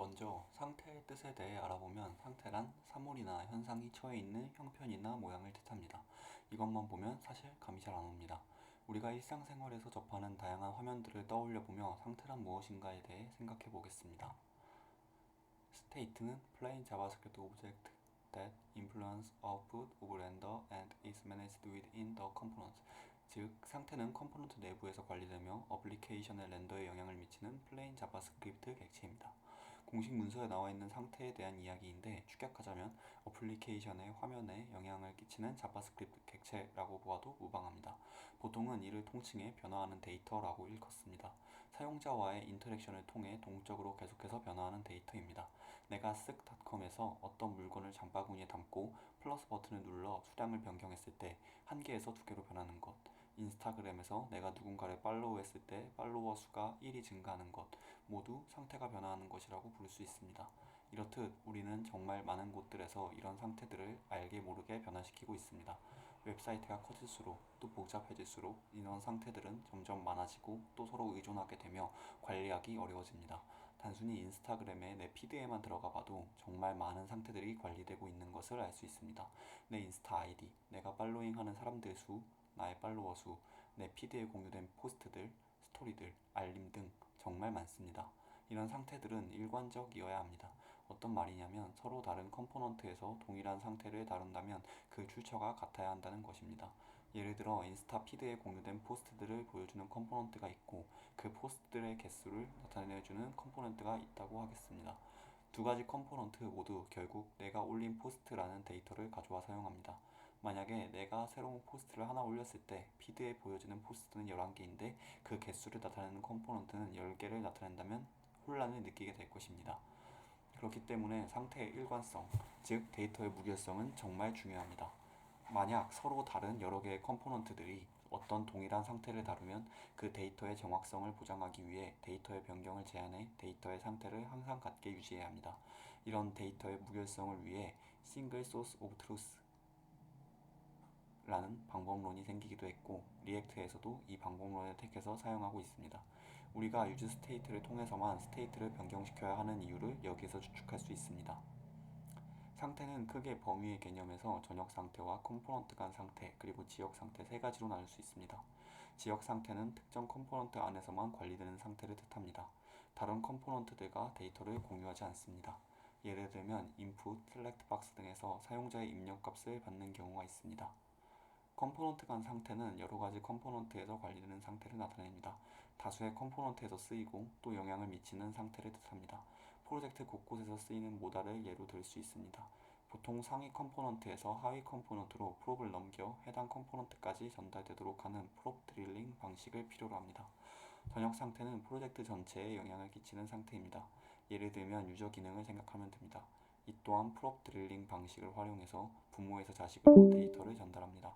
먼저 상태의 뜻에 대해 알아보면 상태란 사물이나 현상이 처해 있는 형편이나 모양을 뜻합니다. 이것만 보면 사실 감이 잘 안 옵니다. 우리가 일상생활에서 접하는 다양한 화면들을 떠올려보며 상태란 무엇인가에 대해 생각해 보겠습니다. State는 plain JavaScript object that influence output of render and is managed within the component. 즉, 상태는 컴포넌트 내부에서 관리되며 어플리케이션의 렌더에 영향을 미치는 플레인 자바스크립트 객체입니다. 공식 문서에 나와 있는 상태에 대한 이야기인데 축약하자면 어플리케이션의 화면에 영향을 끼치는 자바스크립트 객체라고 보아도 무방합니다. 보통은 이를 통칭해 변화하는 데이터라고 일컫습니다. 사용자와의 인터랙션을 통해 동적으로 계속해서 변화하는 데이터입니다. 내가 쓱닷컴에서 어떤 물건을 장바구니에 담고 플러스 버튼을 눌러 수량을 변경했을 때 한 개에서 두 개로 변하는 것, 인스타그램에서 내가 누군가를 팔로우했을 때 팔로워 수가 1이 증가하는 것, 모두 상태가 변화하는 것이라고 부를 수 있습니다. 이렇듯 우리는 정말 많은 곳들에서 이런 상태들을 알게 모르게 변화시키고 있습니다. 웹사이트가 커질수록 또 복잡해질수록 이런 상태들은 점점 많아지고 또 서로 의존하게 되며 관리하기 어려워집니다. 단순히 인스타그램의 내 피드에만 들어가 봐도 정말 많은 상태들이 관리되고 있는 것을 알 수 있습니다. 내 인스타 아이디, 내가 팔로잉하는 사람들 수, 나의 팔로워 수, 내 피드에 공유된 포스트들, 스토리들, 알림 등 정말 많습니다. 이런 상태들은 일관적이어야 합니다. 어떤 말이냐면 서로 다른 컴포넌트에서 동일한 상태를 다룬다면 그 출처가 같아야 한다는 것입니다. 예를 들어 인스타 피드에 공유된 포스트들을 보여주는 컴포넌트가 있고 그 포스트들의 개수를 나타내주는 컴포넌트가 있다고 하겠습니다. 두 가지 컴포넌트 모두 결국 내가 올린 포스트라는 데이터를 가져와 사용합니다. 만약에 내가 새로운 포스트를 하나 올렸을 때 피드에 보여지는 포스트는 11개인데 그 개수를 나타내는 컴포넌트는 10개를 나타낸다면 혼란을 느끼게 될 것입니다. 그렇기 때문에 상태의 일관성, 즉 데이터의 무결성은 정말 중요합니다. 만약 서로 다른 여러 개의 컴포넌트들이 어떤 동일한 상태를 다루면 그 데이터의 정확성을 보장하기 위해 데이터의 변경을 제한해 데이터의 상태를 항상 같게 유지해야 합니다. 이런 데이터의 무결성을 위해 Single Source of Truth 라는 방법론이 생기기도 했고 리액트에서도 이 방법론을 택해서 사용하고 있습니다. 우리가 유즈 스테이트를 통해서만 스테이트를 변경시켜야 하는 이유를 여기에서 추측할 수 있습니다. 상태는 크게 범위의 개념에서 전역 상태와 컴포넌트 간 상태 그리고 지역 상태 세 가지로 나눌 수 있습니다. 지역 상태는 특정 컴포넌트 안에서만 관리되는 상태를 뜻합니다. 다른 컴포넌트들과 데이터를 공유하지 않습니다. 예를 들면 input, select box 등에서 사용자의 입력값을 받는 경우가 있습니다. 컴포넌트 간 상태는 여러 가지 컴포넌트에서 관리되는 상태를 나타냅니다. 다수의 컴포넌트에서 쓰이고 또 영향을 미치는 상태를 뜻합니다. 프로젝트 곳곳에서 쓰이는 모달을 예로 들 수 있습니다. 보통 상위 컴포넌트에서 하위 컴포넌트로 프롭을 넘겨 해당 컴포넌트까지 전달되도록 하는 프롭 드릴링 방식을 필요로 합니다. 전역 상태는 프로젝트 전체에 영향을 끼치는 상태입니다. 예를 들면 유저 기능을 생각하면 됩니다. 이 또한 프롭 드릴링 방식을 활용해서 부모에서 자식으로 데이터를 전달합니다.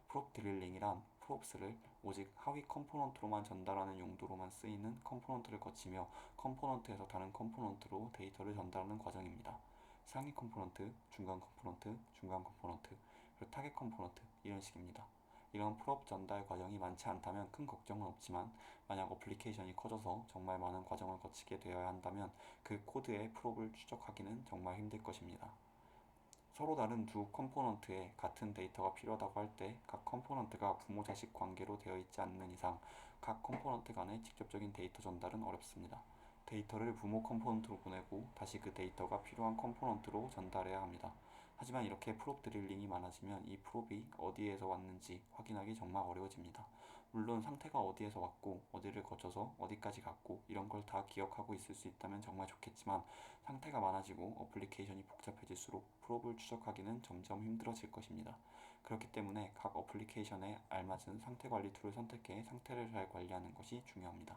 프롭 드릴링이란 프롭스를 오직 하위 컴포넌트로만 전달하는 용도로만 쓰이는 컴포넌트를 거치며 컴포넌트에서 다른 컴포넌트로 데이터를 전달하는 과정입니다. 상위 컴포넌트, 중간 컴포넌트, 중간 컴포넌트, 그리고 타겟 컴포넌트 이런 식입니다. 이런 프롭 전달 과정이 많지 않다면 큰 걱정은 없지만 만약 어플리케이션이 커져서 정말 많은 과정을 거치게 되어야 한다면 그 코드의 프롭을 추적하기는 정말 힘들 것입니다. 서로 다른 두 컴포넌트에 같은 데이터가 필요하다고 할 때 각 컴포넌트가 부모-자식 관계로 되어 있지 않는 이상 각 컴포넌트 간의 직접적인 데이터 전달은 어렵습니다. 데이터를 부모 컴포넌트로 보내고 다시 그 데이터가 필요한 컴포넌트로 전달해야 합니다. 하지만 이렇게 프롭 드릴링이 많아지면 이 프롭이 어디에서 왔는지 확인하기 정말 어려워집니다. 물론 상태가 어디에서 왔고 어디를 거쳐서 어디까지 갔고 이런 걸 다 기억하고 있을 수 있다면 정말 좋겠지만 상태가 많아지고 어플리케이션이 복잡해질수록 프롭을 추적하기는 점점 힘들어질 것입니다. 그렇기 때문에 각 어플리케이션에 알맞은 상태 관리 툴을 선택해 상태를 잘 관리하는 것이 중요합니다.